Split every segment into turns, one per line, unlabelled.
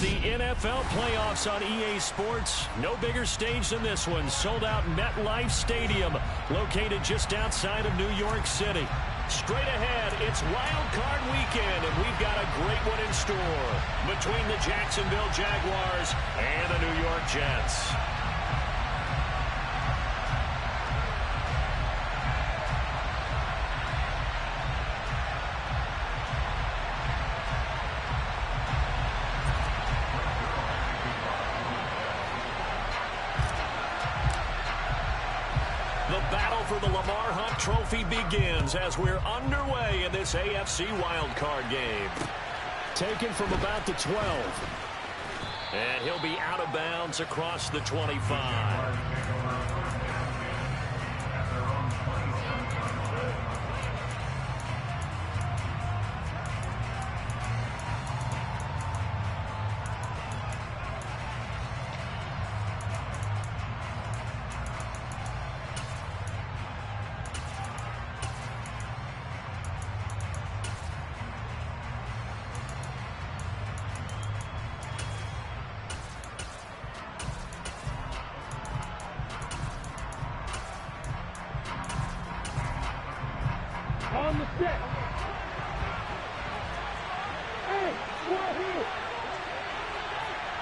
the NFL playoffs on EA Sports. No bigger stage than this one. Sold out MetLife Stadium, located just outside of New York City. Straight ahead, it's Wild Card Weekend, and we've got a great one in store between the Jacksonville Jaguars and the New York Jets. The battle for the Lamar Hunt Trophy begins as we're underway in this AFC wildcard game. Taken from about the 12. And he'll be out of bounds across the 25.
On the set. Hey, right here.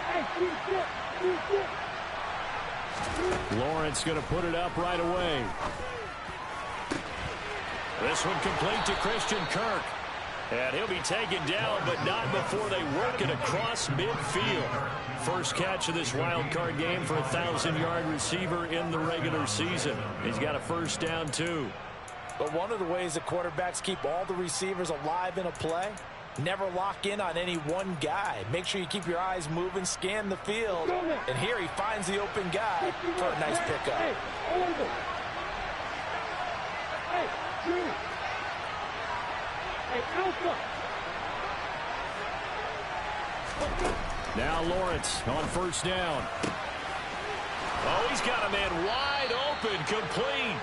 Hey, keep it.
Lawrence going to put it up right away. This one complete to Christian Kirk. And he'll be taken down, but not before they work it across midfield. First catch of this wild card game for a 1,000-yard receiver in the regular season. He's got a first down, too.
But one of the ways that quarterbacks keep all the receivers alive in a play, never lock in on any one guy. Make sure you keep your eyes moving, scan the field. And here he finds the open guy for a nice pickup.
Hey, over. Hey, Drew. Hey, Alpha.
Now Lawrence on first down. Oh, he's got a man wide open, complete.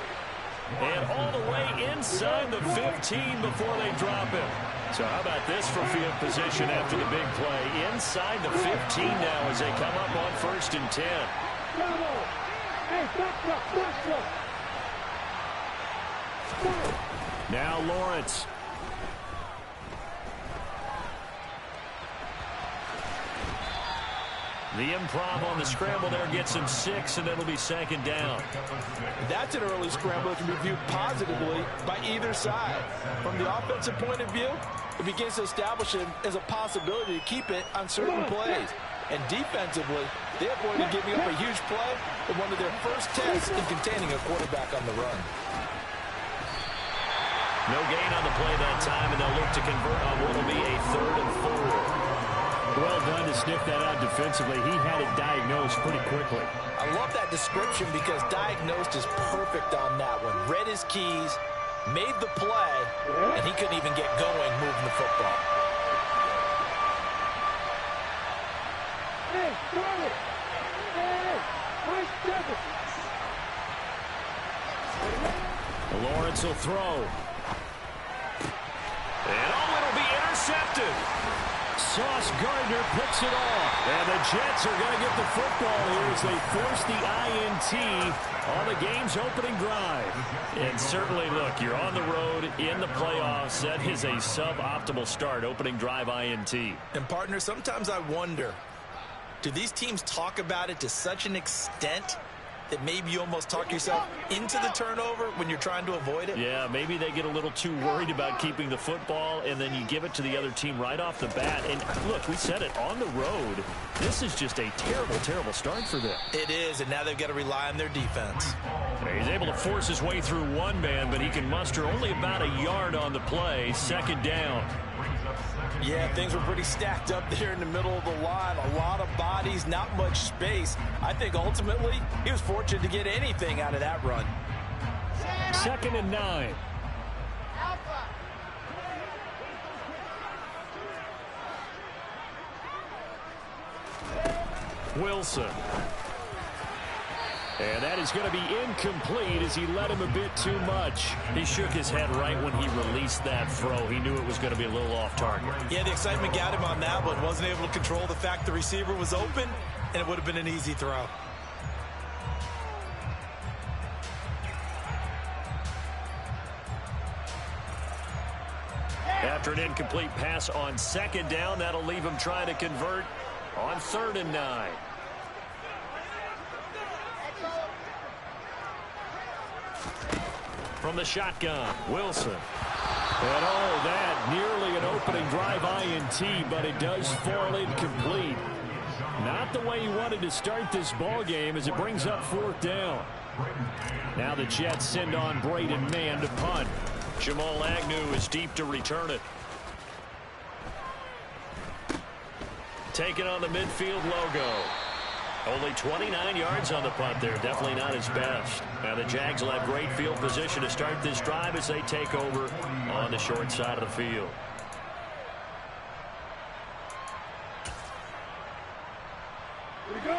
And all the way inside the 15 before they drop him. So how about this for field position after the big play? Inside the 15 now as they come up on first and 10. Now Lawrence. The improv on the scramble there gets him 6, and it'll be second down.
That's an early scramble that can be viewed positively by either side. From the offensive point of view, it begins to establish it as a possibility to keep it on certain plays. And defensively, they avoided giving up a huge play in one of their first tests in containing a quarterback on the run.
No gain on the play that time, and they'll look to convert on what will be a 3rd and 4. Well done to sniff that out defensively. He had it diagnosed pretty quickly.
I love that description because diagnosed is perfect on that one. Read his keys, made the play, and he couldn't even get going moving the football.
Hey, Charlie! Hey, Mike Devil!
Lawrence will throw. And it'll be intercepted. Sauce Gardner picks it off. And the Jets are going to get the football here as they force the INT on the game's opening drive. And certainly, look, you're on the road in the playoffs. That is a suboptimal start, opening drive INT.
And, partner, sometimes I wonder, do these teams talk about it to such an extent that maybe you almost talk yourself into the turnover when you're trying to avoid it?
Yeah, maybe they get a little too worried about keeping the football, and then you give it to the other team right off the bat. And look, we said it, on the road, this is just a terrible, terrible start for them.
It is, and now they've got to rely on their defense.
He's able to force his way through one man, but he can muster only about a yard on the play. Second down.
Yeah, things were pretty stacked up there in the middle of the line. A lot of bodies, not much space. I think ultimately he was fortunate to get anything out of that run.
Second and 9. Wilson. And that is going to be incomplete as he let him a bit too much. He shook his head right when he released that throw. He knew it was going to be a little off target.
Yeah, the excitement got him on that one. Wasn't able to control the fact the receiver was open, and it would have been an easy throw.
After an incomplete pass on second down, that'll leave him trying to convert on 3rd and 9. From the shotgun, Wilson. And oh, that nearly an opening drive INT, but it does fall incomplete. Not the way he wanted to start this ball game as it brings up 4th down. Now the Jets send on Braden Mann to punt. Jamal Agnew is deep to return it. Taking on the midfield logo. Only 29 yards on the punt there. Definitely not his best. Now the Jags will have great field position to start this drive as they take over on the short side of the field.
Here we go!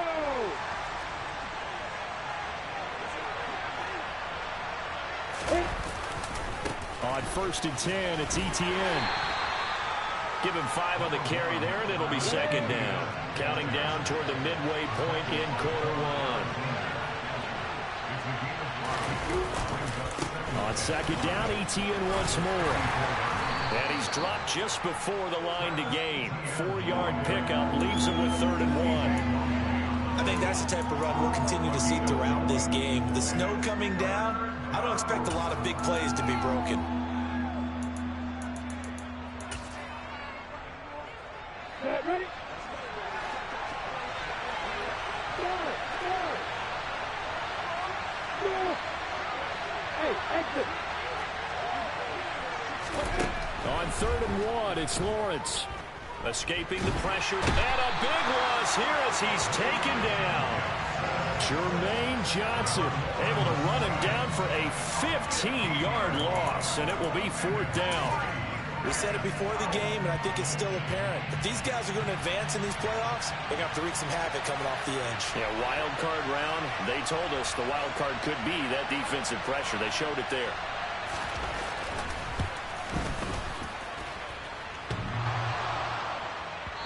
On 1st and 10, it's Etienne. Give him 5 on the carry there, and it'll be 2nd down. Counting down toward the midway point in quarter 1. On 2nd down, Etienne once more. And he's dropped just before the line to gain. 4-yard pickup leaves him with 3rd and 1.
I think that's the type of run we'll continue to see throughout this game. The snow coming down, I don't expect a lot of big plays to be broken.
Ready? Hey, exit.
On 3rd and 1, it's Lawrence. Escaping the pressure, and a big loss here as he's taken down. Jermaine Johnson able to run him down for a 15-yard loss, and it will be 4th down.
We said it before the game, and I think it's still apparent. If these guys are going to advance in these playoffs, they're going to have to wreak some havoc coming off the edge.
Yeah, wild card round. They told us the wild card could be that defensive pressure. They showed it there.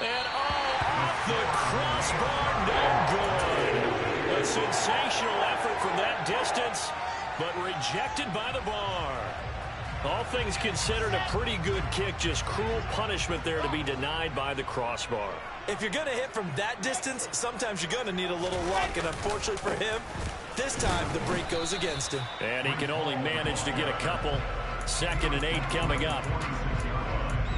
And off the crossbar, no good. A sensational effort from that distance, but rejected by the bar. All things considered, a pretty good kick. Just cruel punishment there to be denied by the crossbar.
If you're going to hit from that distance, sometimes you're going to need a little luck. And unfortunately for him, this time the break goes against him.
And he can only manage to get a couple. 2nd and 8 coming up.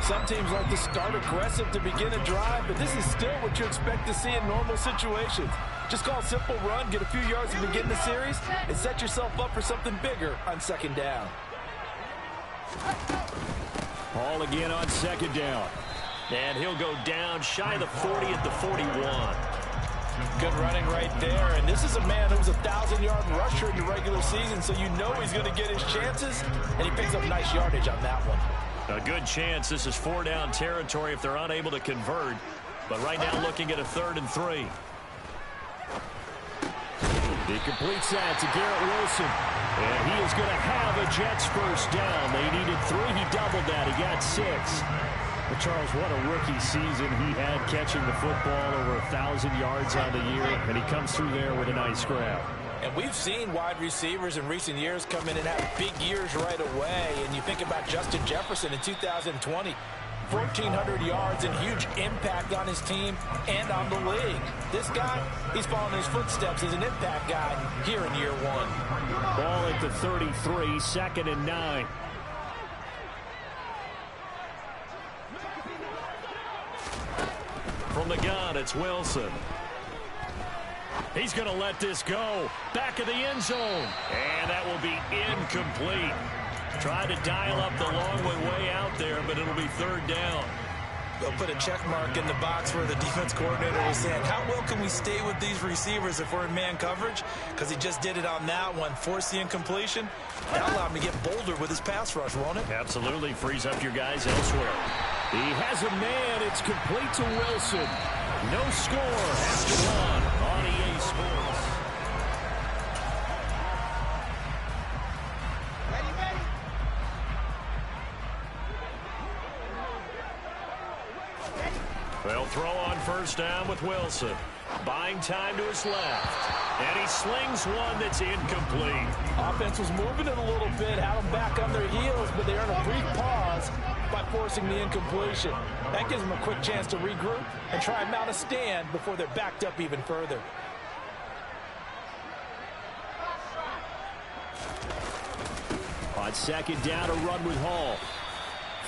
Some teams like to start aggressive to begin a drive, but this is still what you expect to see in normal situations. Just call a simple run, get a few yards to begin the series, and set yourself up for something bigger on 2nd down.
Ball again on 2nd down. And he'll go down shy of the 40 at the 41.
Good running right there. And this is a man who's a 1,000-yard rusher in the regular season, so you know he's going to get his chances, and he picks up nice yardage on that one.
A good chance this is 4-down territory if they're unable to convert. But right now looking at a 3rd and 3. He completes that to Garrett Wilson. And he is going to have a Jets 1st down. They needed 3. He doubled that. He got 6. But Charles, what a rookie season he had catching the football, over 1,000 yards on the year. And he comes through there with a nice grab.
And we've seen wide receivers in recent years come in and have big years right away. And you think about Justin Jefferson in 2020. 1,400 yards and huge impact on his team and on the league. This guy, he's following his footsteps as an impact guy here in year 1.
Ball at the 33, 2nd and 9. From the gun, it's Wilson. He's going to let this go. Back of the end zone. And that will be incomplete. Tried to dial up the long way out there, but it'll be 3rd down.
They'll put a check mark in the box where the defense coordinator was saying, how well can we stay with these receivers if we're in man coverage? Because he just did it on that one. Force the incompletion. That'll allow him to get bolder with his pass rush, won't it?
Absolutely. Frees up your guys elsewhere. He has a man. It's complete to Wilson. No score after 1 on EA Sports. They'll throw on first down with Wilson. Buying time to his left. And he slings one that's incomplete.
Offense was moving it a little bit, had them back on their heels, but they earned a brief pause by forcing the incompletion. That gives them a quick chance to regroup and try and mount a stand before they're backed up even further.
On second down, a run with Hall.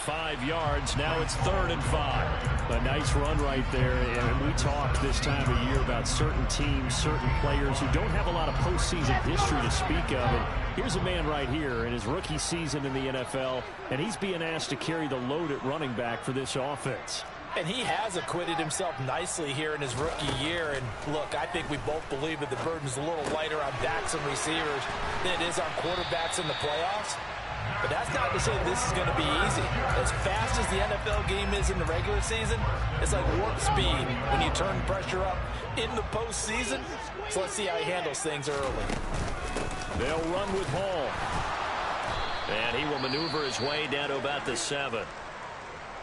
5 yards. Now it's 3rd and 5. A nice run right there. And we talk this time of year about certain teams, certain players who don't have a lot of postseason history to speak of. And here's a man right here in his rookie season in the NFL, and he's being asked to carry the load at running back for this offense.
And he has acquitted himself nicely here in his rookie year. And look, I think we both believe that the burden's a little lighter on backs and receivers than it is on quarterbacks in the playoffs. But that's not to say this is going to be easy. As fast as the NFL game is in the regular season, it's like warp speed when you turn pressure up in the postseason. So let's see how he handles things early.
They'll run with Hall. And he will maneuver his way down to about the 7.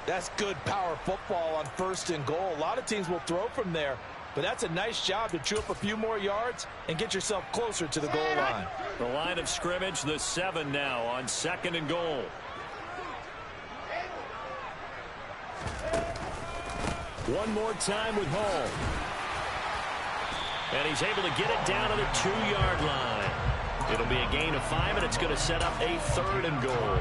That's good power football on 1st and goal. A lot of teams will throw from there, but that's a nice job to chew up a few more yards and get yourself closer to the goal line.
The line of scrimmage, the 7 now on 2nd and goal. One more time with Hall. And he's able to get it down to the 2-yard line. It'll be a gain of 5, and it's going to set up a 3rd and goal.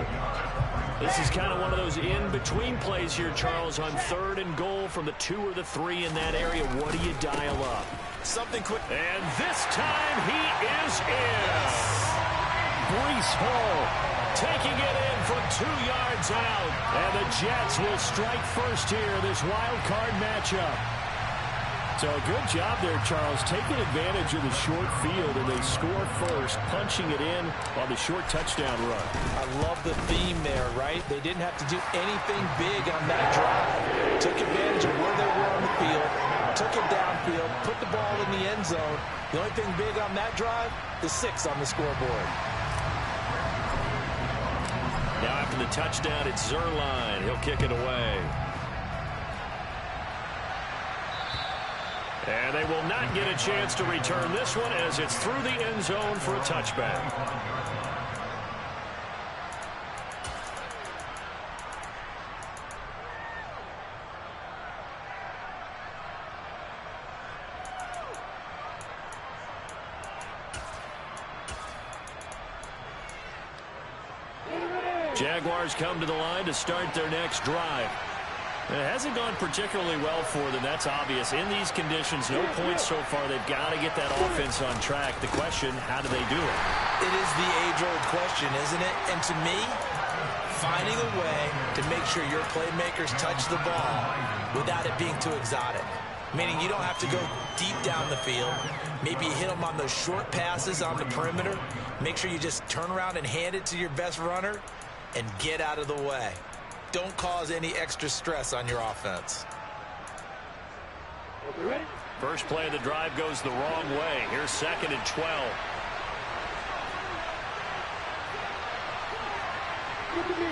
This is kind of one of those in-between plays here, Charles, on 3rd and goal from the 2 or the 3 in that area. What do you dial up?
Something quick.
And this time he is in. Breece Hall taking it in from 2 yards out. And the Jets will strike first here, this wild card matchup. So a good job there, Charles, taking advantage of the short field, and they score first, punching it in on the short touchdown run.
I love the theme there, right? They didn't have to do anything big on that drive. Took advantage of where they were on the field, took it downfield, put the ball in the end zone. The only thing big on that drive is 6 on the scoreboard.
Now after the touchdown, it's Zuerlein. He'll kick it away. And they will not get a chance to return this one as it's through the end zone for a touchback. Jaguars come to the line to start their next drive. It hasn't gone particularly well for them. That's obvious. In these conditions, no points so far. They've got to get that offense on track. The question, how do they do it?
It is the age-old question, isn't it? And to me, finding a way to make sure your playmakers touch the ball without it being too exotic. Meaning you don't have to go deep down the field. Maybe you hit them on those short passes on the perimeter. Make sure you just turn around and hand it to your best runner and get out of the way. Don't cause any extra stress on your offense.
First play of the drive goes the wrong way. Here's 2nd and 12.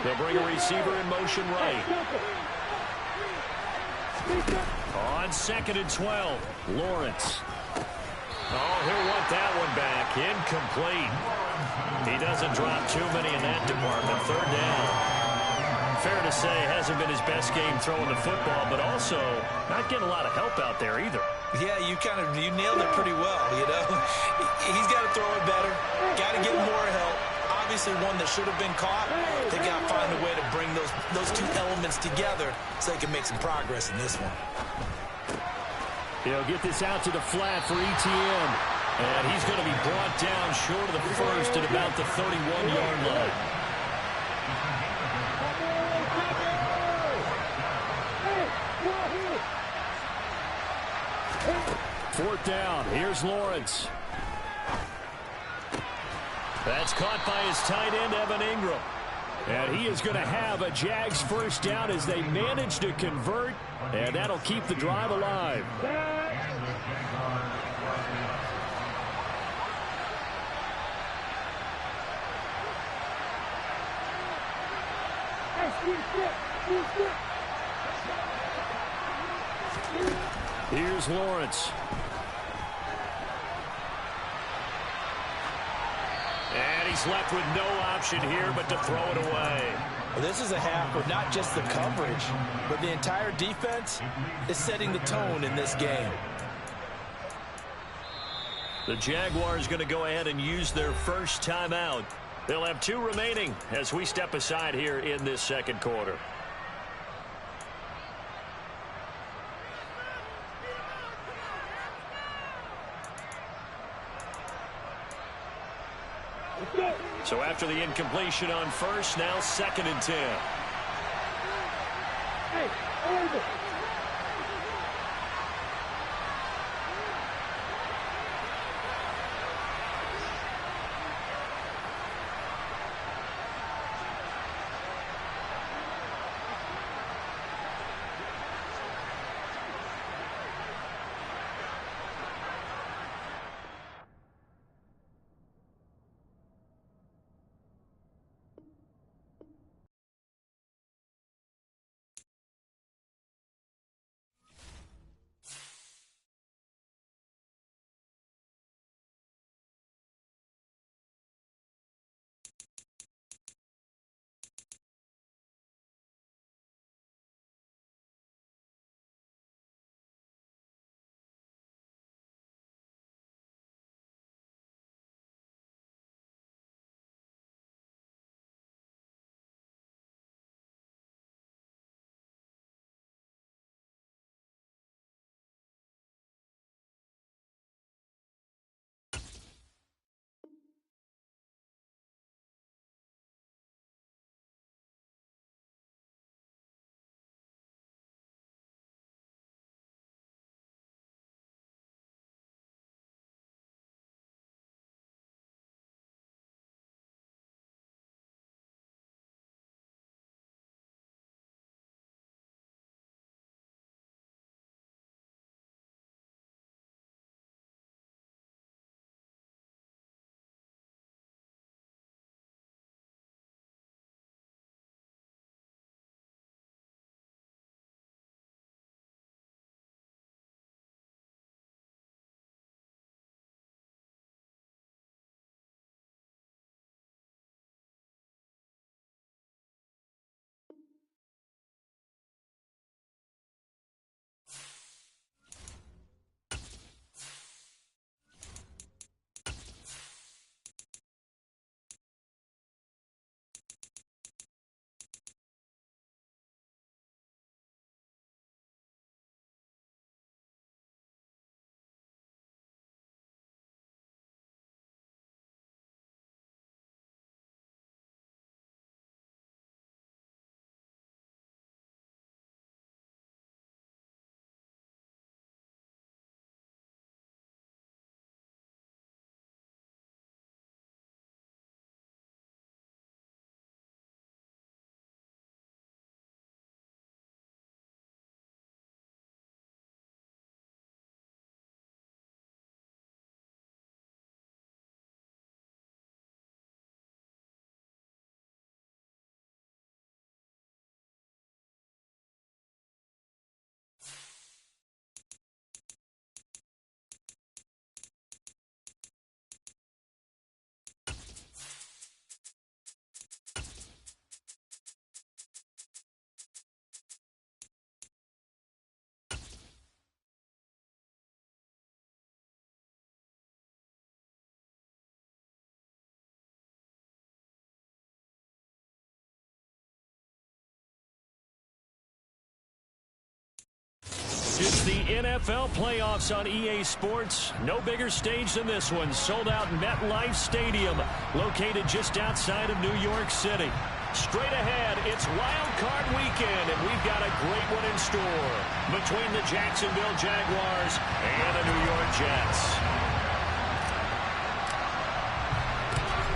They'll bring a receiver in motion right. On 2nd and 12, Lawrence. Oh, he'll want that one back. Incomplete. He doesn't drop too many in that department. 3rd down. Fair to say, hasn't been his best game throwing the football, but also not getting a lot of help out there either.
Yeah, you nailed it pretty well, you know. He's got to throw it better, got to get more help. Obviously one that should have been caught. They got to find a way to bring those 2 elements together so they can make some progress in this one.
He'll get this out to the flat for ETN. And he's going to be brought down short of the first at about the 31-yard line. 4th down. Here's Lawrence. That's caught by his tight end, Evan Ingram. And he is going to have a Jags first down as they manage to convert. And that'll keep the drive alive. Here's Lawrence. And he's left with no option here but to throw it away.
Well, this is a half with not just the coverage, but the entire defense is setting the tone in this game.
The Jaguars going to go ahead and use their first timeout. They'll have 2 remaining as we step aside here in this second quarter. So after the incompletion on first, now 2nd and 10.
Hey, over.
It's the NFL playoffs on EA Sports. No bigger stage than this one. Sold out MetLife Stadium, located just outside of New York City. Straight ahead, it's Wild Card Weekend, and we've got a great one in store between the Jacksonville Jaguars and the New York Jets.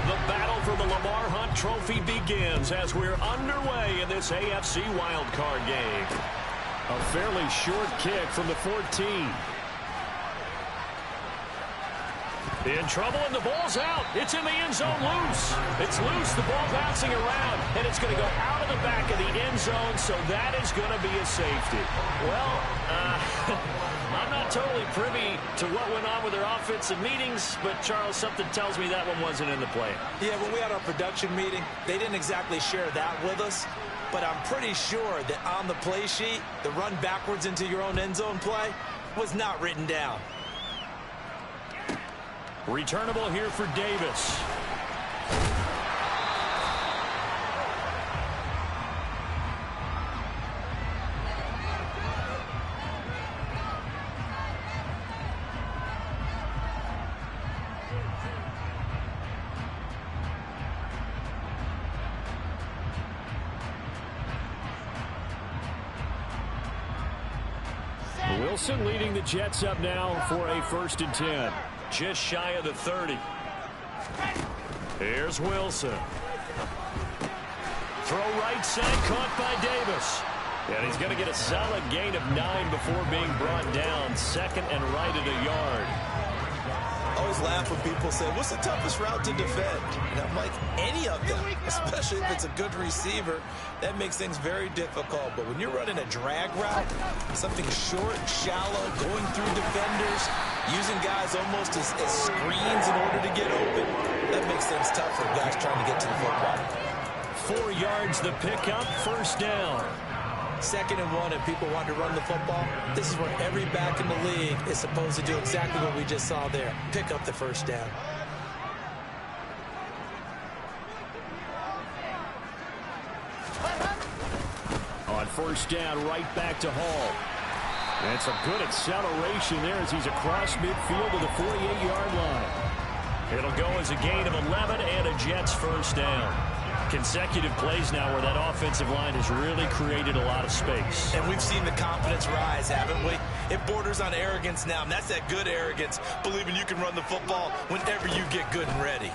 The battle for the Lamar Hunt Trophy begins as we're underway in this AFC Wild Card game. A fairly short kick from the 14. In trouble, and the ball's out. It's in the end zone loose. It's loose, the ball bouncing around, and it's going to go out of the back of the end zone, so that is going to be a safety. Well, I'm not totally privy to what went on with their offensive meetings, but, Charles, something tells me that one wasn't in the play.
Yeah, when we had our production meeting, they didn't exactly share that with us, but I'm pretty sure that on the play sheet, the run backwards into your own end zone play was not written down.
Returnable here for Davis. Wilson leading the Jets up now for a 1st and 10. Just shy of the 30. Here's Wilson. Throw right side, caught by Davis. And he's going to get a solid gain of 9 before being brought down. 2nd and right at a yard.
I always laugh when people say, what's the toughest route to defend? And I'm like, any of them, especially if it's a good receiver. That makes things very difficult. But when you're running a drag route, something short, shallow, going through defenders, using guys almost as screens in order to get open, that makes things tough for guys trying to get to the football.
4 yards the pickup, 1st down.
2nd and 1, and people want to run the football. This is where every back in the league is supposed to do exactly what we just saw there. Pick up the 1st down.
On 1st down, right back to Hall. And some good acceleration there as he's across midfield to the 48-yard line. It'll go as a gain of 11 and a Jets 1st down. Consecutive plays now where that offensive line has really created a lot of space.
And we've seen the confidence rise, haven't we? It borders on arrogance now, and that's that good arrogance, believing you can run the football whenever you get good and ready.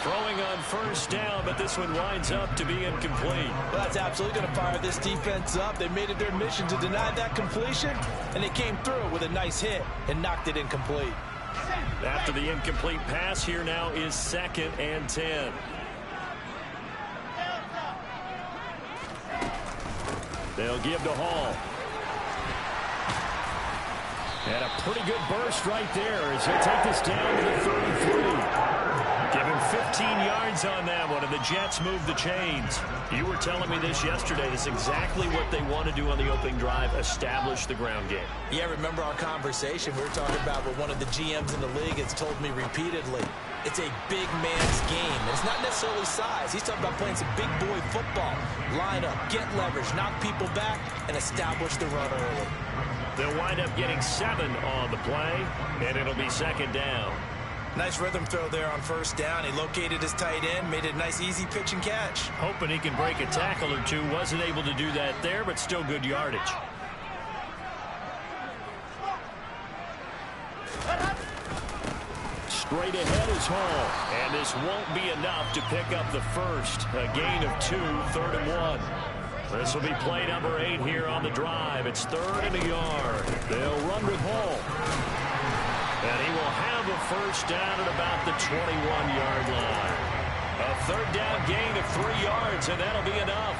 Throwing on 1st down, but this one winds up to be incomplete.
Well, that's absolutely going to fire this defense up. They made it their mission to deny that completion, and they came through with a nice hit and knocked it incomplete.
After the incomplete pass, here now is 2nd and 10. They'll give to Hall. And a pretty good burst right there as he'll take this down to the 33. Give him 15 yards on that one, and the Jets move the chains. You were telling me this yesterday. This is exactly what they want to do on the opening drive, establish the ground game.
Yeah, remember our conversation. We were talking about what one of the GMs in the league has told me repeatedly. It's a big man's game. And it's not necessarily size. He's talking about playing some big boy football. Line up, get leverage, knock people back, and establish the run early.
They'll wind up getting 7 on the play, and it'll be 2nd down.
Nice rhythm throw there on 1st down. He located his tight end, made it a nice easy pitch and catch.
Hoping he can break a tackle or two. Wasn't able to do that there, but still good yardage. Straight ahead is Hall. And this won't be enough to pick up the 1st. A gain of 2, 3rd and 1. This will be play number 8 here on the drive. It's 3rd and a yard. They'll run with Hall. And he will have a 1st down at about the 21-yard line. A 3rd down gain of 3 yards, and that'll be enough.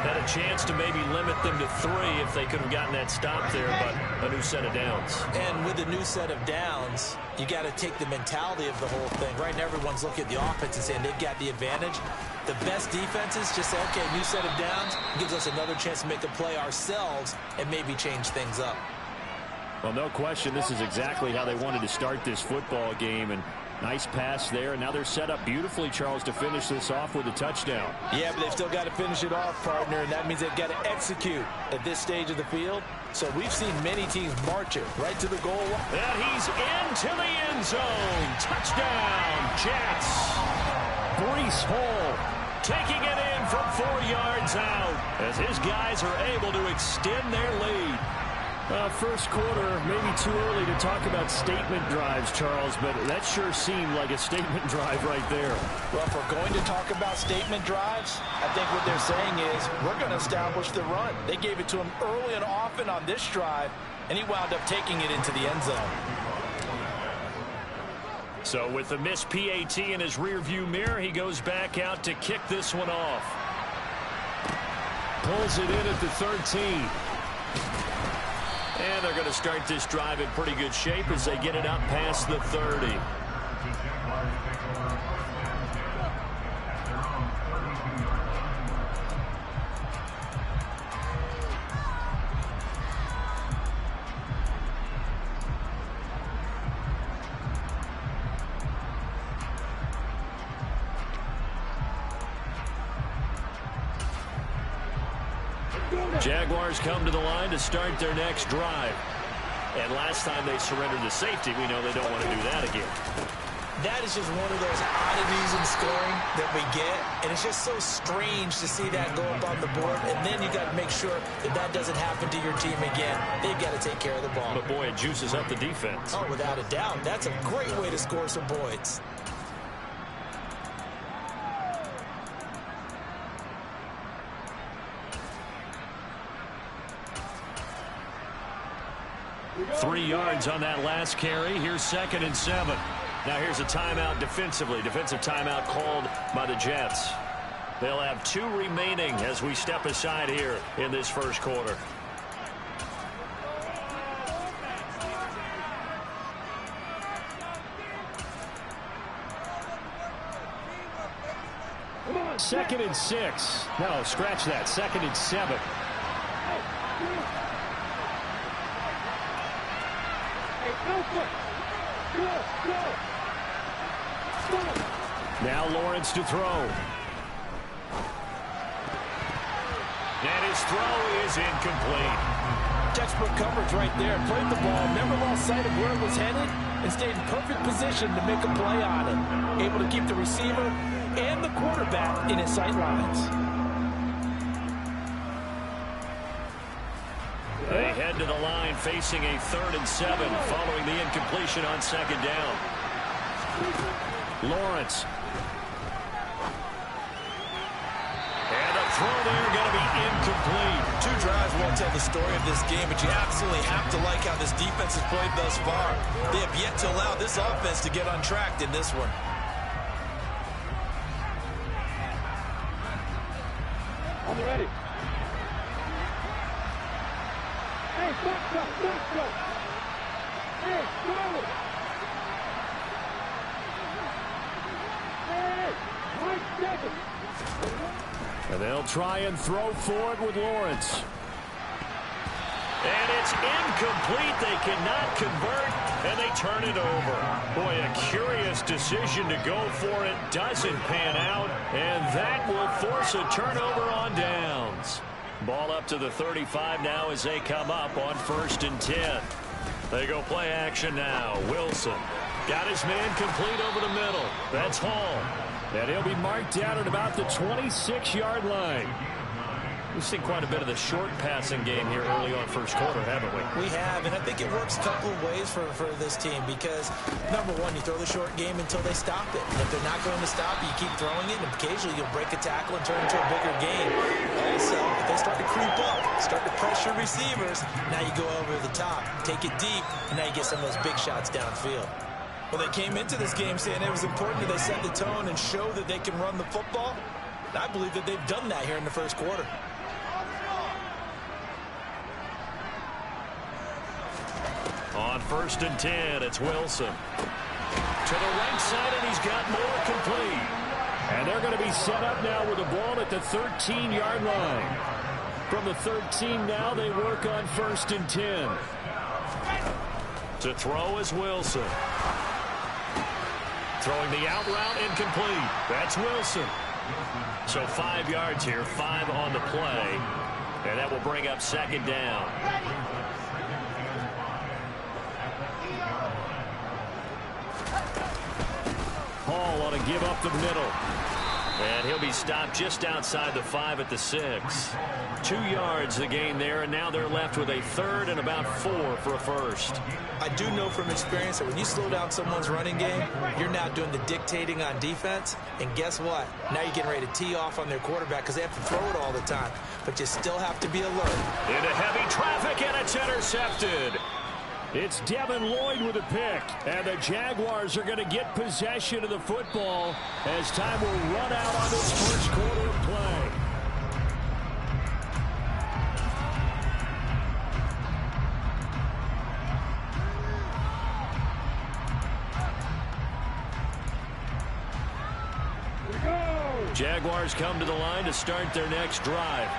Had a chance to maybe limit them to 3 if they could have gotten that stop there, but a new set of downs.
And with a new set of downs, you got to take the mentality of the whole thing. Right now, everyone's looking at the offense and saying they've got the advantage. The best defenses just say, okay, new set of downs gives us another chance to make a play ourselves and maybe change things up.
Well, no question, this is exactly how they wanted to start this football game. And nice pass there. And now they're set up beautifully, Charles, to finish this off with a touchdown.
Yeah, but they've still got to finish it off, partner. And that means they've got to execute at this stage of the field. So we've seen many teams march it right to the goal line.
And he's into the end zone. Touchdown, Jets. Breece Hall taking it in from 4 yards out as his guys are able to extend their lead. First quarter, maybe too early to talk about statement drives, Charles, but that sure seemed like a statement drive right there.
Well, if we're going to talk about statement drives, I think what they're saying is we're going to establish the run. They gave it to him early and often on this drive, and he wound up taking it into the end zone.
So with the missed PAT in his rearview mirror, he goes back out to kick this one off. Pulls it in at the 13. And they're going to start this drive in pretty good shape as they get it up past the 30. Jaguars come to the line to start their next drive. And last time they surrendered to safety, we know they don't want to do that again.
That is just one of those oddities in scoring that we get. And it's just so strange to see that go up on the board. And then you got to make sure that that doesn't happen to your team again. They've got to take care of the ball.
But boy, it juices up the defense.
Oh, without a doubt. That's a great way to score some points.
Three yards on that last carry. Here's 2nd and 7. Now here's a timeout defensively. Defensive timeout called by the Jets. They'll have 2 remaining as we step aside here in this first quarter. Second and 6. No, scratch that. 2nd and 7. Now Lawrence to throw. And his throw is incomplete.
Textbook coverage right there. Played the ball, never lost sight of where it was headed, and stayed in perfect position to make a play on it. Able to keep the receiver and the quarterback in his sight lines.
They head to the line facing a 3rd and 7 following the incompletion on 2nd down. Lawrence. And a throw there going to be incomplete.
2 drives won't tell the story of this game, but you absolutely have to like how this defense has played thus far. They have yet to allow this offense to get untracked in this one.
On the ready. Hey, back up. Hey, go. Hey, 5 seconds.
And they'll try and throw for it with Lawrence. And it's incomplete. They cannot convert, and they turn it over. Boy, a curious decision to go for it. Doesn't pan out, and that will force a turnover on downs. Ball up to the 35 now as they come up on 1st and 10. They go play action now. Wilson got his man complete over the middle. That's Hall. And he'll be marked down at about the 26-yard line. We've seen quite a bit of the short passing game here early on first quarter, haven't we?
We have, and I think it works a couple of ways for this team because, number one, you throw the short game until they stop it. And if they're not going to stop you, keep throwing it, and occasionally you'll break a tackle and turn it into a bigger game. Also, if they start to creep up, start to pressure receivers, now you go over the top, take it deep, and now you get some of those big shots downfield. Well, they came into this game saying it was important that they set the tone and show that they can run the football. And I believe that they've done that here in the first quarter.
On 1st and 10, it's Wilson. To the right side, and he's got more complete. And they're going to be set up now with the ball at the 13-yard line. From the 13 now, they work on 1st and 10. To throw is Wilson. Throwing the out route, incomplete. That's Wilson. So 5 yards here, 5 on the play. And that will bring up 2nd down. Hall ought to give up the middle. And he'll be stopped just outside the 5 at the 6. 2 yards the gain there, and now they're left with a 3rd and about 4 for a first.
I do know from experience that when you slow down someone's running game, you're now doing the dictating on defense. And guess what? Now you're getting ready to tee off on their quarterback because they have to throw it all the time. But you still have to be alert.
Into heavy traffic, and it's intercepted. It's Devin Lloyd with a pick. And the Jaguars are going to get possession of the football as time will run out on this first quarter of play. Jaguars come to the line to start their next drive.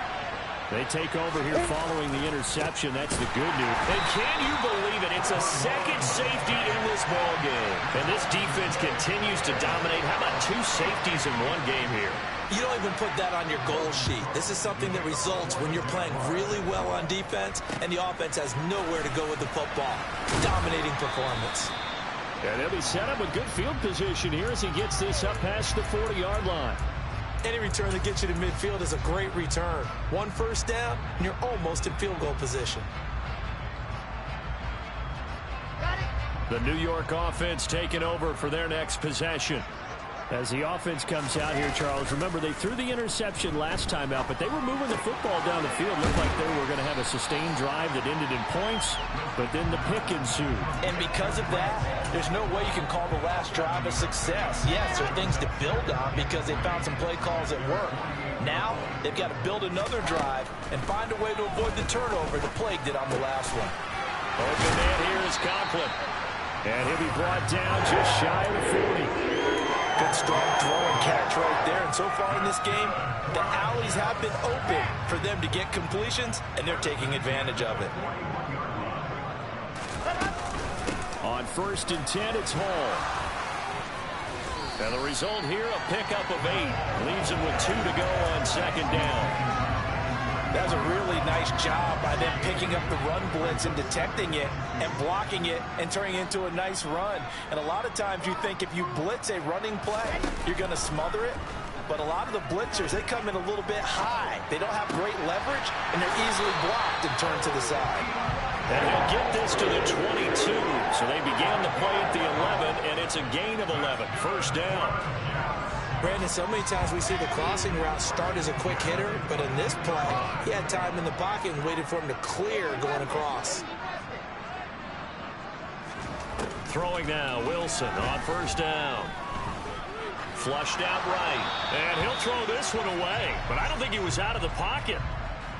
They take over here following the interception. That's the good news.
And can you believe it? It's a second safety in this ball game. And this defense continues to dominate. How about 2 safeties in one game here?
You don't even put that on your goal sheet. This is something that results when you're playing really well on defense and the offense has nowhere to go with the football. Dominating performance.
And he'll be set up with good field position here as he gets this up past the 40-yard line.
Any return that gets you to midfield is a great return. 1 first down, and you're almost in field goal position.
The New York offense taking over for their next possession. As the offense comes out here, Charles, remember they threw the interception last time out, but they were moving the football down the field. Looked like they were going to have a sustained drive that ended in points, but then the pick ensued.
And because of that, there's no way you can call the last drive a success. Yes, there are things to build on because they found some play calls that work. Now, they've got to build another drive and find a way to avoid the turnover the plague did on the last one.
Open man here is Conklin. And he'll be brought down just shy of the 40.
Good strong throw and catch right there. And so far in this game, the alleys have been open for them to get completions, and they're taking advantage of it.
On 1st and 10, it's Hall. And the result here, a pickup of 8. Leaves him with 2 to go on 2nd down.
That's a really nice job by them picking up the run blitz and detecting it and blocking it and turning it into a nice run. And a lot of times you think if you blitz a running play, you're going to smother it. But a lot of the blitzers, they come in a little bit high. They don't have great leverage, and they're easily blocked and turned to the side.
And he'll get this to the 22. So they began the play at the 11, and it's a gain of 11. 1st down.
Brandon, so many times we see the crossing route start as a quick hitter, but in this play, he had time in the pocket and waited for him to clear going across.
Throwing now, Wilson on 1st down. Flushed out right. And he'll throw this one away. But I don't think he was out of the pocket.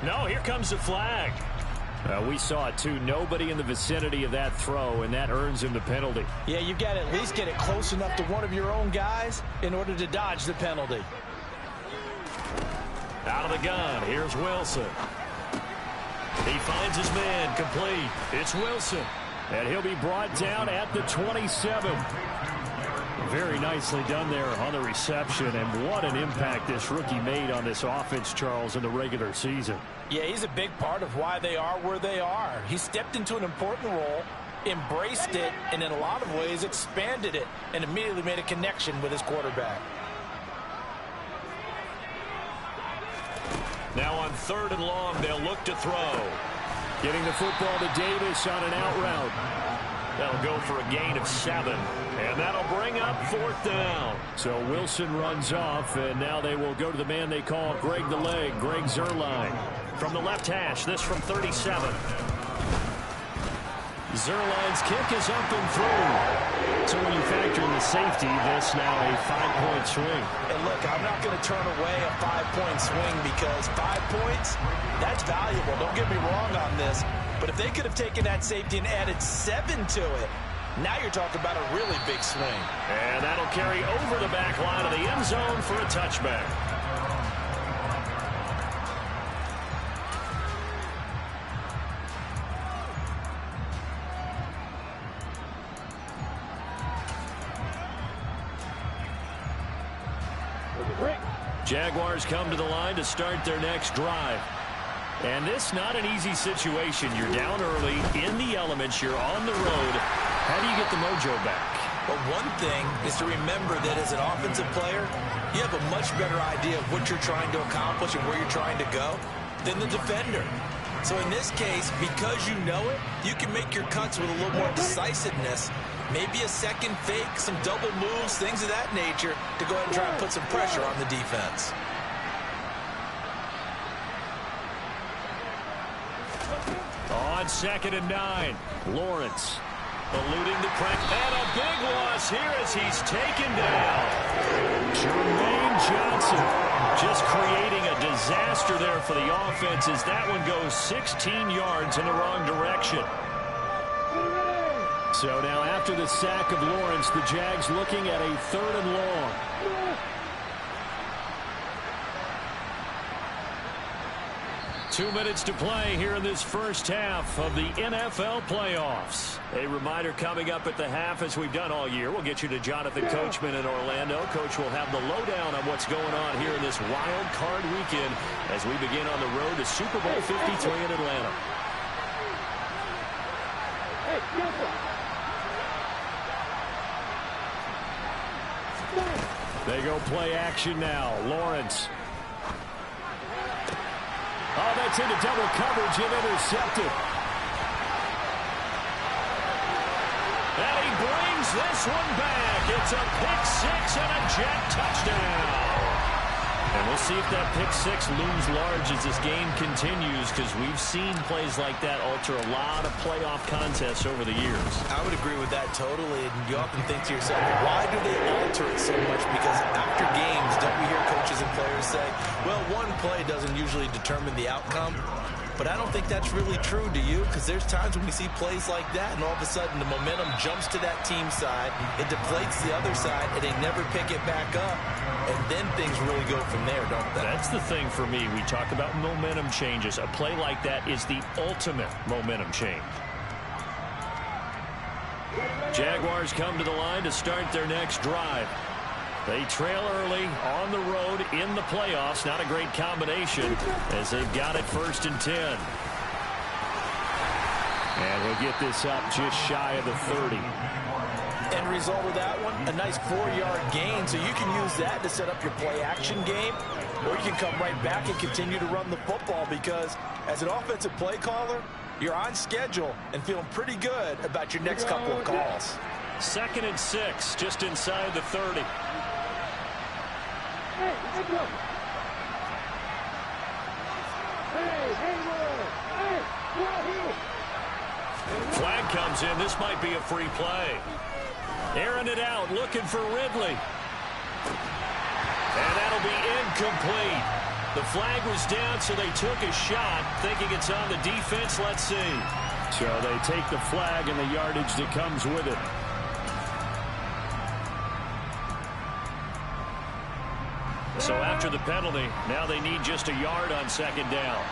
No, here comes the flag. We saw it too. Nobody in the vicinity of that throw, and that earns him the penalty.
Yeah, you've got to at least get it close enough to one of your own guys in order to dodge the penalty.
Out of the gun, here's Wilson. He finds his man, complete. It's Wilson, and he'll be brought down at the 27. Very nicely done there on the reception, and what an impact this rookie made on this offense, Charles, in the regular season.
Yeah, he's a big part of why they are where they are. He stepped into an important role, embraced it, and in a lot of ways expanded it, and immediately made a connection with his quarterback.
Now on 3rd and long, they'll look to throw. Getting the football to Davis on an out route. That'll go for a gain of 7. And that'll bring up 4th down. So Wilson runs off, and now they will go to the man they call Greg the Leg, Greg Zuerlein. From the left hash, this from 37. Zuerlein's kick is up and through. So when you factor in the safety, this now a 5-point swing.
And look, I'm not going to turn away a 5-point swing because 5 points, that's valuable. Don't get me wrong on this. But if they could have taken that safety and added 7 to it, now you're talking about a really big swing.
And that'll carry over the back line of the end zone for a touchback. Jaguars come to the line to start their next drive. And this not an easy situation. You're down early, in the elements, you're on the road. How do you get the mojo back?
But one thing is to remember that as an offensive player, you have a much better idea of what you're trying to accomplish and where you're trying to go than the defender. So in this case, because you know it, you can make your cuts with a little more decisiveness. Maybe a second fake, some double moves, things of that nature to go ahead and try and put some pressure on the defense.
On 2nd and 9. Lawrence eluding the pressure. And a big loss here as he's taken down. Jermaine Johnson just creating a disaster there for the offense as that one goes 16 yards in the wrong direction. So now after the sack of Lawrence, the Jags looking at a 3rd and long. Two minutes to play here in this first half of the NFL playoffs. A reminder coming up at the half, as we've done all year. We'll get you to Jonathan Coachman in Orlando. Coach will have the lowdown on what's going on here in this wild card weekend as we begin on the road to Super Bowl 53 in Atlanta. They go play action now. Lawrence. Oh, that's into double coverage and intercepted. And he brings this one back. It's a pick six and a Jet touchdown. And we'll see if that pick six looms large as this game continues, because we've seen plays like that alter a lot of playoff contests over the years.
I would agree with that totally. And you often think to yourself, why do they alter it so much? Because after games, don't we hear coaches and players say, well, one play doesn't usually determine the outcome. But I don't think that's really true, do you? Because there's times when we see plays like that, and all of a sudden the momentum jumps to that team side, it deflates the other side, and they never pick it back up. And then things really go from there, don't they?
That's the thing for me. We talk about momentum changes. A play like that is the ultimate momentum change. Jaguars come to the line to start their next drive. They trail early on the road in the playoffs. Not a great combination as they've got it 1st and 10. And we'll get this up just shy of the 30.
End result of that one, a nice 4-yard gain. So you can use that to set up your play-action game, or you can come right back and continue to run the football, because as an offensive play caller, you're on schedule and feeling pretty good about your next couple of calls.
2nd and 6, just inside the 30. Flag comes in. This might be a free play. Airing it out, looking for Ridley. And that'll be incomplete. The flag was down, so they took a shot, thinking it's on the defense. Let's see. So they take the flag and the yardage that comes with it. So after the penalty, now they need just a yard on 2nd down.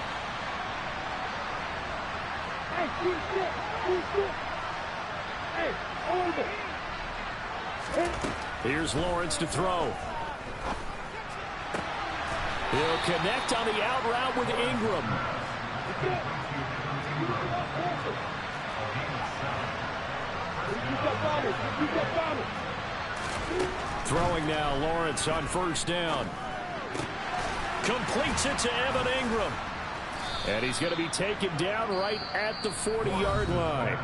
Here's Lawrence to throw. He'll connect on the out route with Ingram. Throwing now, Lawrence on 1st down. Completes it to Evan Ingram. And he's going to be taken down right at the 40-yard line.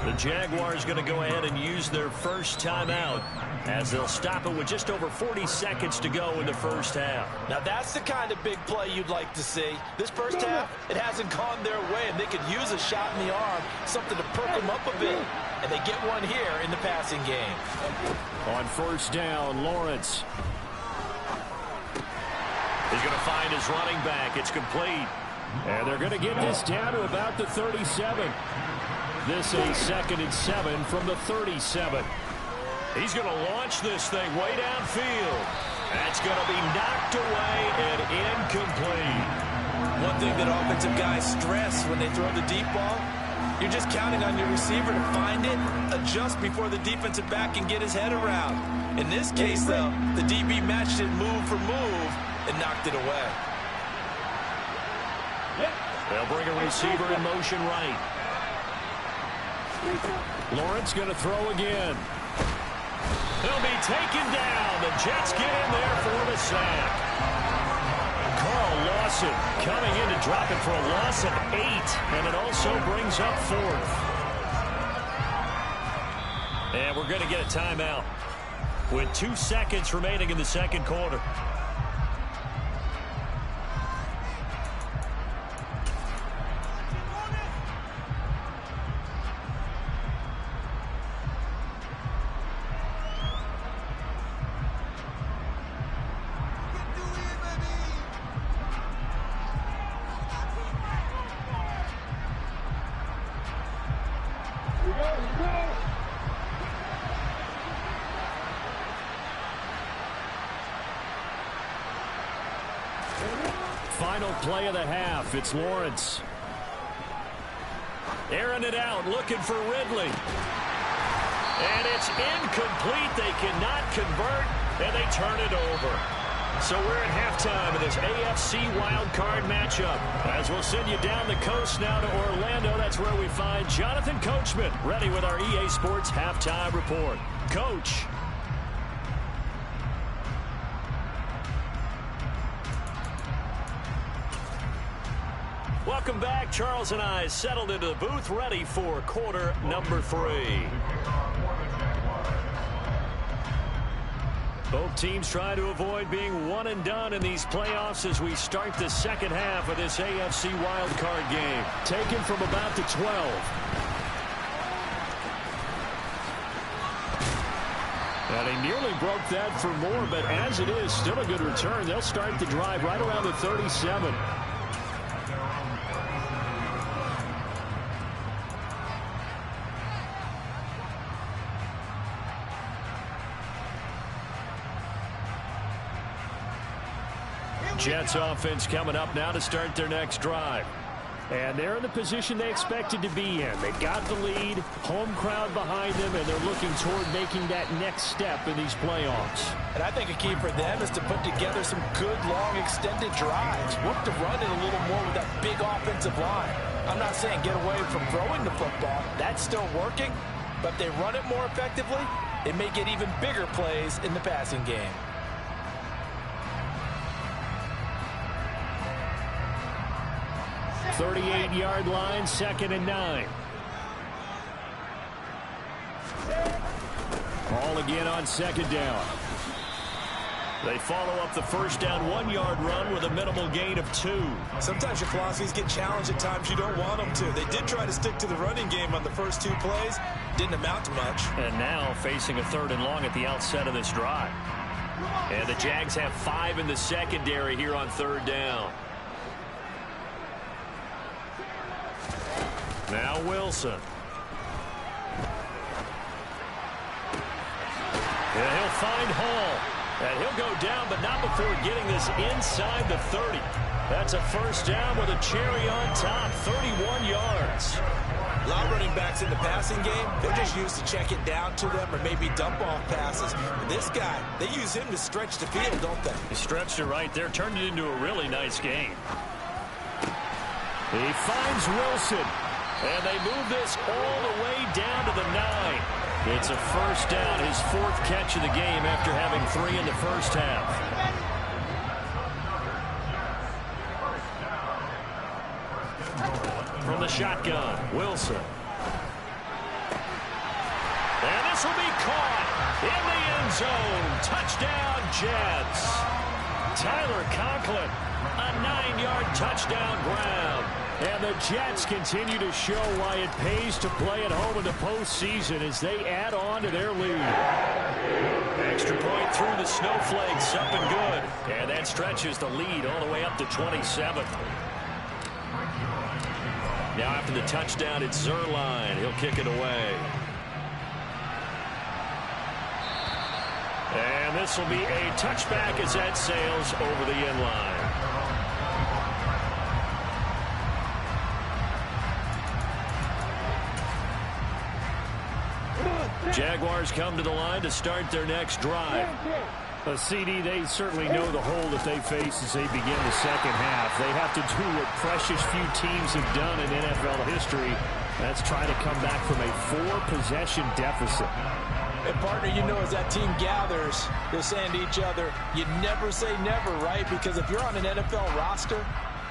The Jaguars going to go ahead and use their first timeout as they'll stop it with just over 40 seconds to go in the first half.
Now that's the kind of big play you'd like to see. This first half, it hasn't gone their way, and they could use a shot in the arm, something to perk them up a bit. And they get one here in the passing game.
On 1st down, Lawrence. He's going to find his running back. It's complete. And they're going to get this down to about the 37. This a 2nd and 7 from the 37. He's going to launch this thing way downfield. That's going to be knocked away and incomplete.
One thing that offensive guys stress when they throw the deep ball, you're just counting on your receiver to find it, adjust before the defensive back can get his head around. In this case, though, the DB matched it move for move and knocked it away.
They'll bring a receiver in motion right. Lawrence going to throw again. He'll be taken down. The Jets get in there for the sack. Carl Lawson coming in to drop it for a loss of 8, and it also brings up 4th. And we're going to get a timeout with 2 seconds remaining in the 2nd quarter. Final play of the half. It's Lawrence. Airing it out, looking for Ridley. And it's incomplete. They cannot convert, and they turn it over. So we're at halftime of this AFC wildcard matchup. As we'll send you down the coast now to Orlando, that's where we find Jonathan Coachman, ready with our EA Sports halftime report. Coach. Welcome back. Charles and I settled into the booth, ready for quarter number 3. Both teams try to avoid being one and done in these playoffs as we start the second half of this AFC wildcard game. Taken from about the 12. And he nearly broke that for more, but as it is, still a good return. They'll start the drive right around the 37. Jets offense coming up now to start their next drive. And they're in the position they expected to be in. They've got the lead, home crowd behind them, and they're looking toward making that next step in these playoffs.
And I think a key for them is to put together some good, long, extended drives. Work to run it a little more with that big offensive line. I'm not saying get away from throwing the football. That's still working. But if they run it more effectively, they may get even bigger plays in the passing game.
38-yard line, 2nd and 9. Ball again on 2nd down. They follow up the first down 1-yard run with a minimal gain of 2.
Sometimes your philosophies get challenged at times you don't want them to. They did try to stick to the running game on the first 2 plays. Didn't amount to much.
And now facing a 3rd and long at the outset of this drive. And the Jags have 5 in the secondary here on 3rd down. Now Wilson. And he'll find Hall. And he'll go down, but not before getting this inside the 30. That's a first down with a cherry on top, 31 yards.
A lot of running backs in the passing game, they're just used to check it down to them or maybe dump off passes. But this guy, they use him to stretch the field, don't they?
He stretched it right there, turned it into a really nice game. He finds Wilson. And they move this all the way down to the 9. It's a first down, his 4th catch of the game after having 3 in the first half. From the shotgun, Wilson. And this will be caught in the end zone. Touchdown, Jets. Tyler Conklin, a 9-yard touchdown ground. And the Jets continue to show why it pays to play at home in the postseason as they add on to their lead. Extra point through the Snowflakes, up and good. And that stretches the lead all the way up to 27. Now after the touchdown, it's Zuerlein. He'll kick it away. And this will be a touchback as that sails over the end line. Jaguars come to the line to start their next drive. CD, they certainly know the hole that they face as they begin the second half. They have to do what precious few teams have done in NFL history. That's try to come back from a 4-possession deficit.
And, partner, you know, as that team gathers, they're saying to each other, you never say never, right? Because if you're on an NFL roster,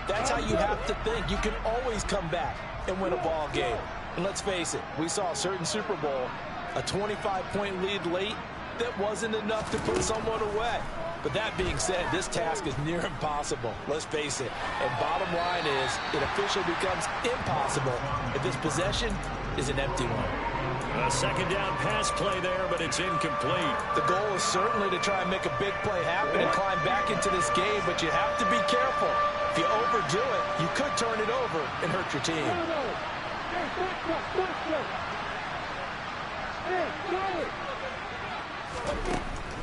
that's how you have to think. You can always come back and win a ball game. And let's face it, we saw a certain Super Bowl, a 25-point lead late, that wasn't enough to put someone away. But that being said, this task is near impossible. Let's face it. And bottom line is, it officially becomes impossible if this possession is an empty one.
A second down pass play there, but it's incomplete.
The goal is certainly to try and make a big play happen and climb back into this game, but you have to be careful. If you overdo it, you could turn it over and hurt your team.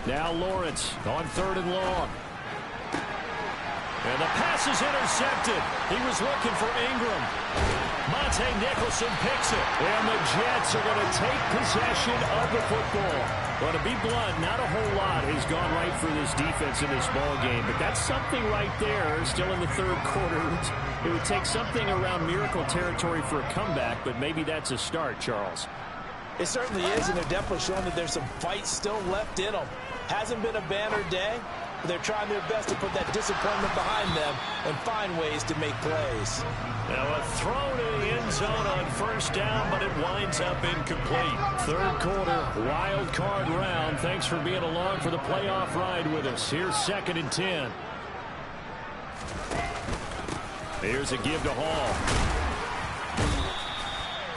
Now Lawrence on 3rd and long. And the pass is intercepted. He was looking for Ingram. Monte Nicholson picks it. And the Jets are going to take possession of the football. Well, to be blunt, not a whole lot has gone right for this defense in this ball game. But that's something right there, still in the third quarter. It would take something around miracle territory for a comeback, but maybe that's a start, Charles.
It certainly is, and they're definitely showing that there's some fight still left in them. Hasn't been a banner day. They're trying their best to put that disappointment behind them and find ways to make plays.
Now a throw to the end zone on first down, but it winds up incomplete. Third quarter, wild card round. Thanks for being along for the playoff ride with us. Here's 2nd and 10. Here's a give to Hall.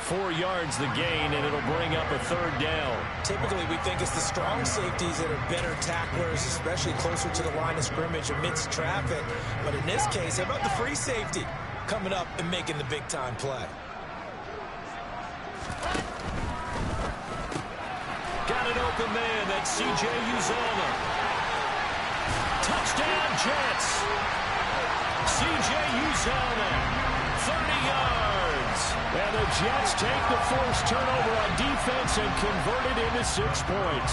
4 yards the gain, and it'll bring up a third down.
Typically, we think it's the strong safeties that are better tacklers, especially closer to the line of scrimmage amidst traffic. But in this case, how about the free safety coming up and making the big-time play?
Got an open man. That's C.J. Uzomah. Touchdown, Jets. C.J. Uzomah, 30 yards. And the Jets take the forced turnover on defense and convert it into 6 points.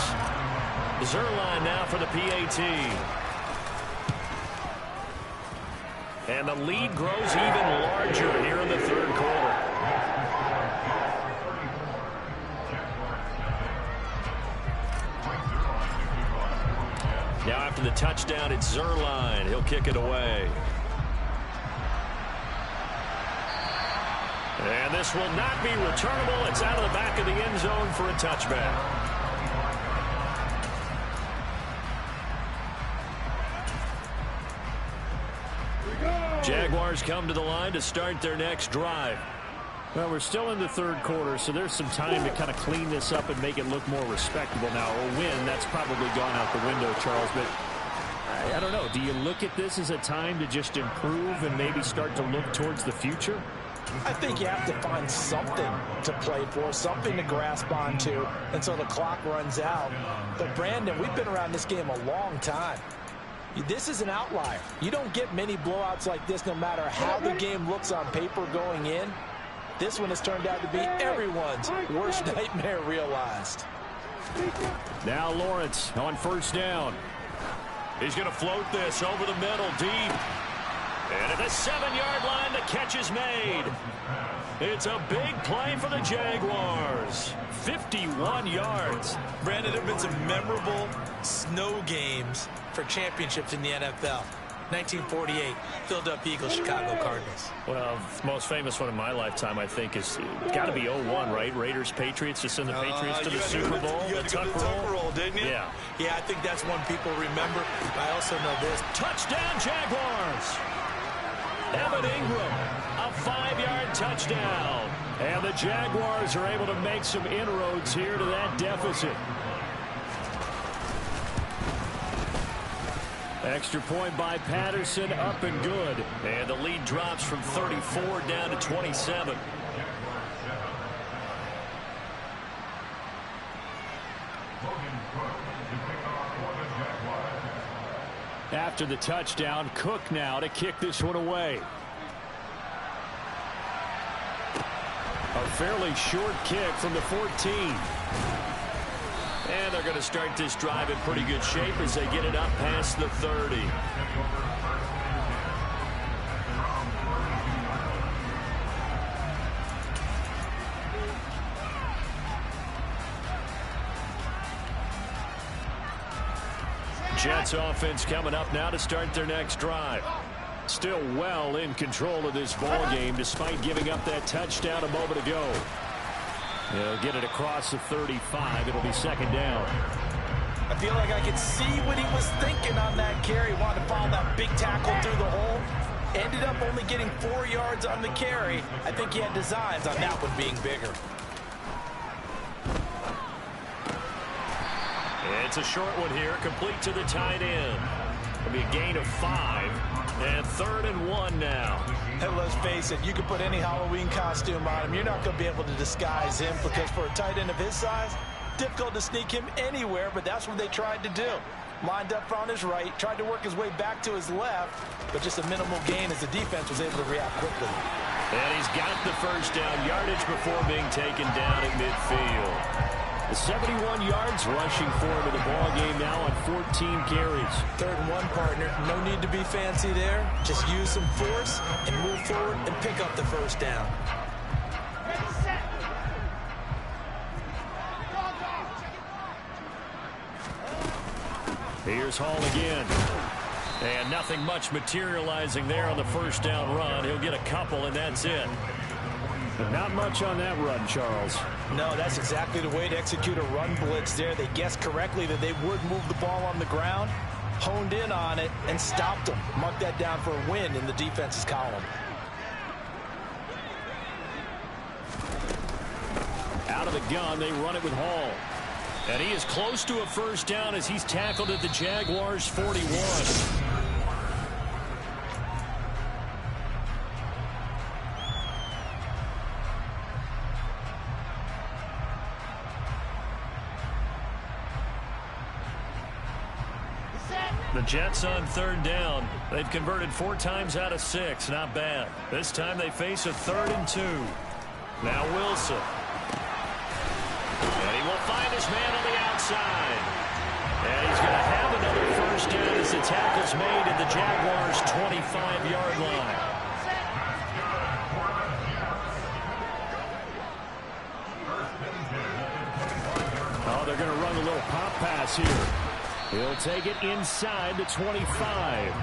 Zuerlein now for the PAT. And the lead grows even larger here in the third quarter. Now after the touchdown, it's Zuerlein. He'll kick it away. And this will not be returnable. It's out of the back of the end zone for a touchback. Jaguars come to the line to start their next drive. Well, we're still in the third quarter, so there's some time to kind of clean this up and make it look more respectable. Now, a win, that's probably gone out the window, Charles, but I don't know. Do you look at this as a time to just improve and maybe start to look towards the future?
I think you have to find something to play for, something to grasp onto until the clock runs out. But, Brandon, we've been around this game a long time. This is an outlier. You don't get many blowouts like this no matter how the game looks on paper going in. This one has turned out to be everyone's worst nightmare realized.
Now Lawrence on first down. He's going to float this over the middle deep. And at the 7-yard line, the catch is made. It's a big play for the Jaguars. 51 yards.
Brandon, there have been some memorable snow games for championships in the NFL. 1948, Philadelphia Eagles, Chicago Cardinals.
Well, the most famous one in my lifetime, I think, is got to be 01, right? Raiders, Patriots, to send the Patriots to the Super Bowl.
You had to go to the Tuck roll, didn't you?
Yeah.
Yeah, I think that's one people remember. I also know this.
Touchdown, Jaguars. Evan Ingram, a 5-yard touchdown. And the Jaguars are able to make some inroads here to that deficit. Extra point by Patterson, up and good. And the lead drops from 34 down to 27. After the touchdown, Cook now to kick this one away. A fairly short kick from the 14. And they're going to start this drive in pretty good shape as they get it up past the 30. Jets offense coming up now to start their next drive. Still well in control of this ball game despite giving up that touchdown a moment ago. They'll get it across the 35. It'll be second down.
I feel like I could see what he was thinking on that carry. Wanted to follow that big tackle through the hole. Ended up only getting 4 yards on the carry. I think he had designs on that one being bigger.
It's a short one here, complete to the tight end. It'll be a gain of 5. And 3rd and 1 now.
And let's face it, you can put any Halloween costume on him. You're not going to be able to disguise him because for a tight end of his size, difficult to sneak him anywhere, but that's what they tried to do. Lined up on his right, tried to work his way back to his left, but just a minimal gain as the defense was able to react quickly.
And he's got the first down yardage before being taken down at midfield. The 71 yards rushing for him in the ball game now on 14 carries.
3rd and 1, partner. No need to be fancy there. Just use some force and move forward and pick up the first down.
Here's Hall again. And nothing much materializing there on the first down run. He'll get a couple, and that's it. But not much on that run, Charles.
No, that's exactly the way to execute a run blitz there. They guessed correctly that they would move the ball on the ground, honed in on it, and stopped them. Mark that down for a win in the defense's column.
Out of the gun, they run it with Hall. And he is close to a first down as he's tackled at the Jaguars' 41. The Jets on 3rd down. They've converted 4 times out of 6. Not bad. This time they face a 3rd and 2. Now Wilson. And he will find his man on the outside. And he's going to have another first down as the tackle's made at the Jaguars' 25-yard line. Oh, they're going to run a little pop pass here. He'll take it inside the 25.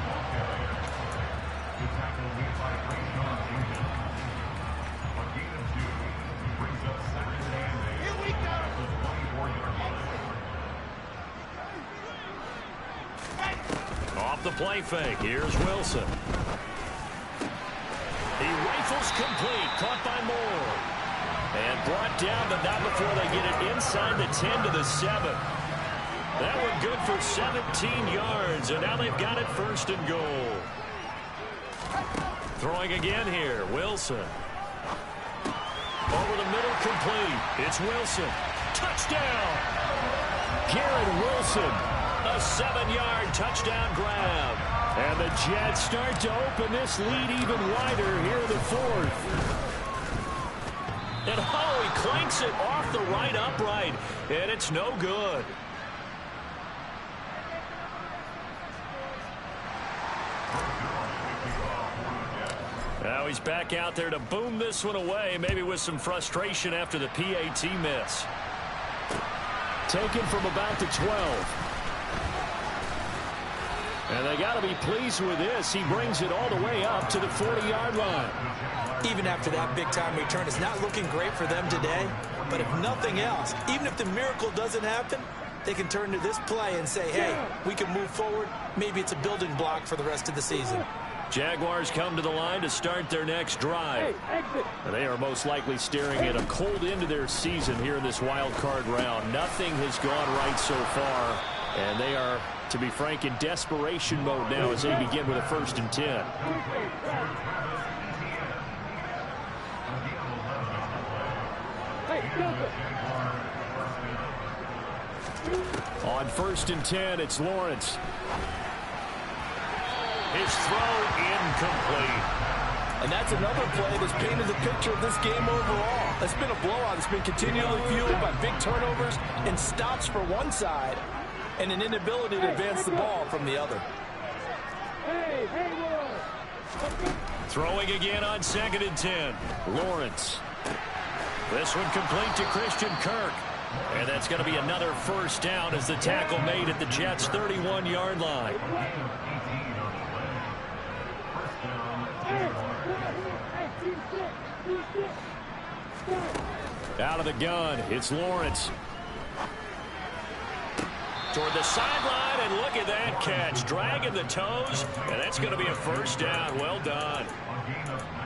Off the play fake. Here's Wilson. He rifles complete. Caught by Moore. And brought down, but not before they get it inside the 10 to the 7. That one good for 17 yards, and now they've got it 1st and goal. Throwing again here, Wilson. Over the middle, complete. It's Wilson. Touchdown! Garrett Wilson, a 7-yard touchdown grab. And the Jets start to open this lead even wider here in the 4th. And he clanks it off the right upright, and it's no good. Now he's back out there to boom this one away, maybe with some frustration after the PAT miss. Taken from about the 12. And they got to be pleased with this. He brings it all the way up to the 40-yard line.
Even after that big-time return, it's not looking great for them today. But if nothing else, even if the miracle doesn't happen, they can turn to this play and say, hey, we can move forward. Maybe it's a building block for the rest of the season.
Jaguars come to the line to start their next drive. And they are most likely staring at a cold end to their season here in this wild card round. Nothing has gone right so far. And they are, to be frank, in desperation mode now as they begin with a 1st and 10. On 1st and 10, it's Lawrence. His throw incomplete.
And that's another play that's painted the picture of this game overall. It's been a blowout. It's been continually fueled by big turnovers and stops for one side and an inability to advance the ball from the other.
Throwing again on 2nd and 10. Lawrence. This one complete to Christian Kirk. And that's going to be another first down as the tackle made at the Jets' 31-yard line. Out of the gun, it's Lawrence. Toward the sideline, and look at that catch. Dragging the toes, and that's going to be a first down. Well done.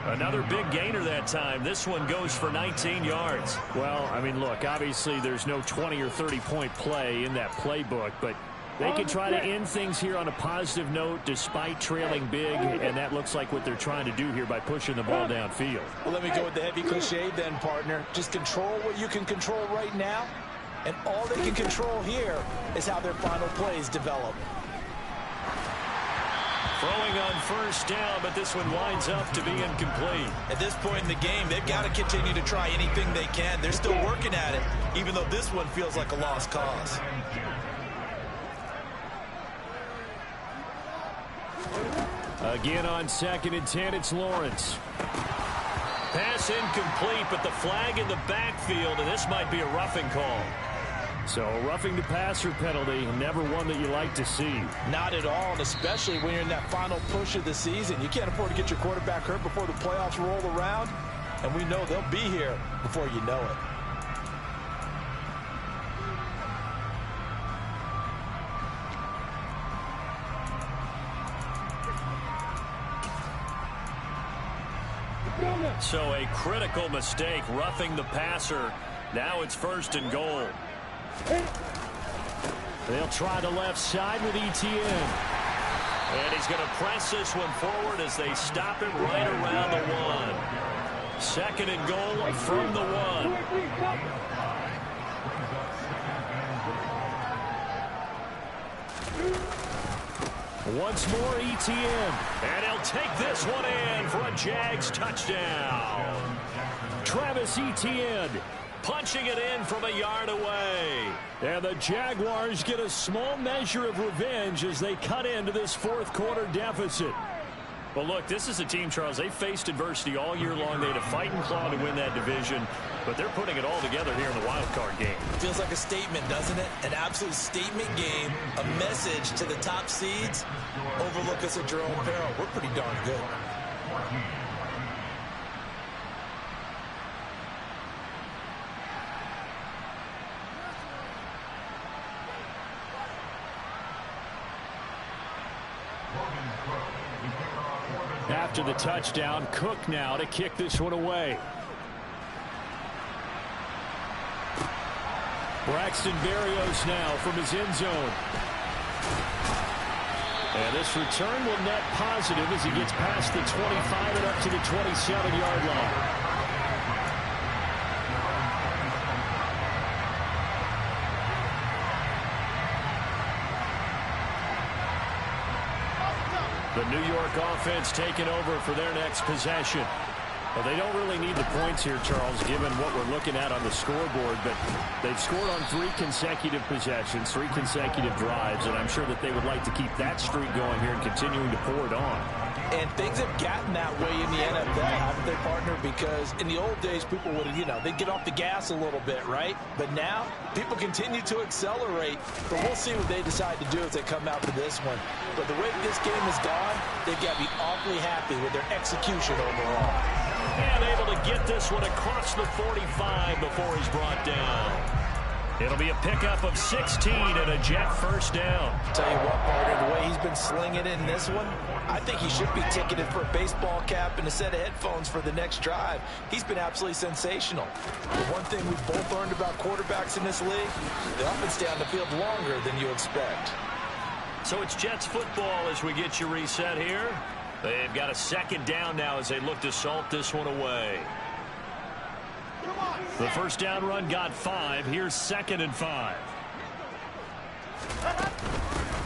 Another big gainer that time. This one goes for 19 yards. Well, I mean, look, obviously there's no 20 or 30-point play in that playbook, but they can try to end things here on a positive note despite trailing big, and that looks like what they're trying to do here by pushing the ball downfield.
Well, let me go with the heavy cliche then, partner. Just control what you can control right now And all they can control here is how their final plays develop.
Throwing on first down, but this one winds up to be incomplete.
At this point in the game, they've got to continue to try anything they can. They're still working at it, even though this one feels like a lost cause.
Again on 2nd and 10, it's Lawrence. Pass incomplete, but the flag in the backfield, and this might be a roughing call. So a roughing the passer penalty, never one that you like to see.
Not at all, and especially when you're in that final push of the season. You can't afford to get your quarterback hurt before the playoffs roll around, and we know they'll be here before you know it.
So a critical mistake, roughing the passer. Now it's 1st and goal. They'll try the left side with Etienne. And he's going to press this one forward as they stop it right around the 1. 2nd and goal from the 1. Once more, Etienne. And he'll take this one in for a Jags touchdown. Travis Etienne punching it in from a yard away. And the Jaguars get a small measure of revenge as they cut into this 4th quarter deficit. Well, look, this is a team, Charles, they faced adversity all year long. They had a fight and claw to win that division, but they're putting it all together here in the wild card game.
Feels like a statement, doesn't it? An absolute statement game, a message to the top seeds. Overlook us at your own peril. We're pretty darn good.
After the touchdown, Cook now to kick this one away. Braxton Berrios now from his end zone. And this return will net positive as he gets past the 25 and up to the 27-yard line. The New York offense taking over for their next possession. Well, they don't really need the points here, Charles, given what we're looking at on the scoreboard, but they've scored on 3 consecutive possessions, 3 consecutive drives, and I'm sure that they would like to keep that streak going here and continuing to pour it on.
And things have gotten that way in the NFL, haven't they, partner? Because in the old days, people would, they'd get off the gas a little bit, right? But now, people continue to accelerate. But we'll see what they decide to do as they come out for this one. But the way this game has gone, they've got to be awfully happy with their execution overall.
And able to get this one across the 45 before he's brought down. It'll be a pickup of 16 and a Jet first down.
Tell you what, partner, the way he's been slinging it in this one, I think he should be ticketed for a baseball cap and a set of headphones for the next drive. He's been absolutely sensational. The one thing we've both learned about quarterbacks in this league, they often stay on the field longer than you expect.
So it's Jets football as we get you reset here. They've got a 2nd down now as they look to salt this one away. The first down run got 5. Here's 2nd and 5.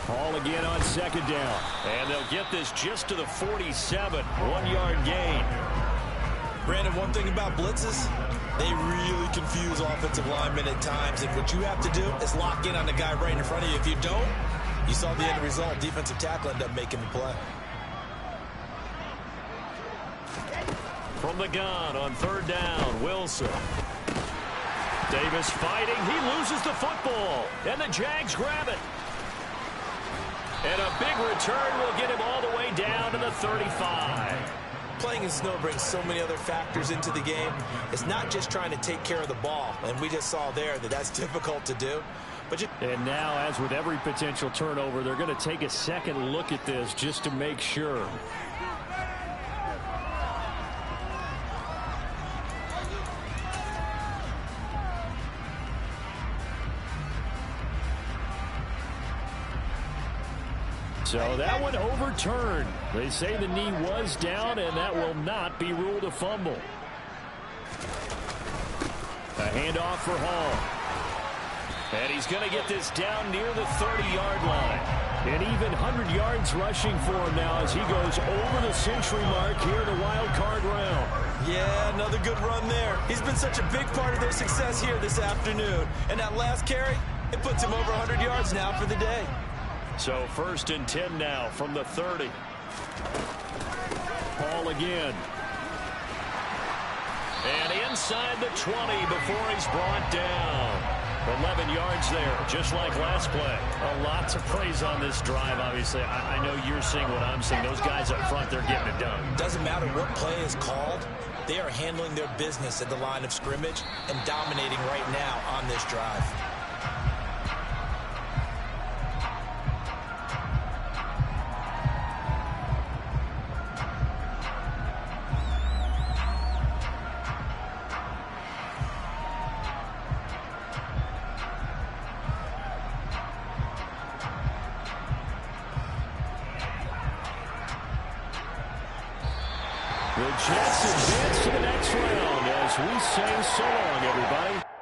Hall again on 2nd down. And they'll get this just to the 47. 1-yard gain.
Brandon, one thing about blitzes, they really confuse offensive linemen at times. And what you have to do is lock in on the guy right in front of you. If you don't, you saw the end result. Defensive tackle ended up making the play.
From the gun on 3rd down, Wilson. Davis fighting. He loses the football. And the Jags grab it. And a big return will get him all the way down to the 35.
Playing in snow brings so many other factors into the game. It's not just trying to take care of the ball. And we just saw there that that's difficult to do.
And now, as with every potential turnover, they're going to take a second look at this just to make sure. So that one overturned. They say the knee was down, and that will not be ruled a fumble. A handoff for Hall. And he's going to get this down near the 30-yard line. And even 100 yards rushing for him now as he goes over the century mark here in the wild card round.
Yeah, another good run there. He's been such a big part of their success here this afternoon. And that last carry, it puts him over 100 yards now for the day.
So 1st and 10 now from the 30. Paul again. And inside the 20 before he's brought down. 11 yards there, just like last play. A lot to praise on this drive, obviously. I know you're seeing what I'm seeing. Those guys up front, they're getting it done.
Doesn't matter what play is called. They are handling their business at the line of scrimmage and dominating right now on this drive.
The Jets advance to the next round as we say so long, everybody.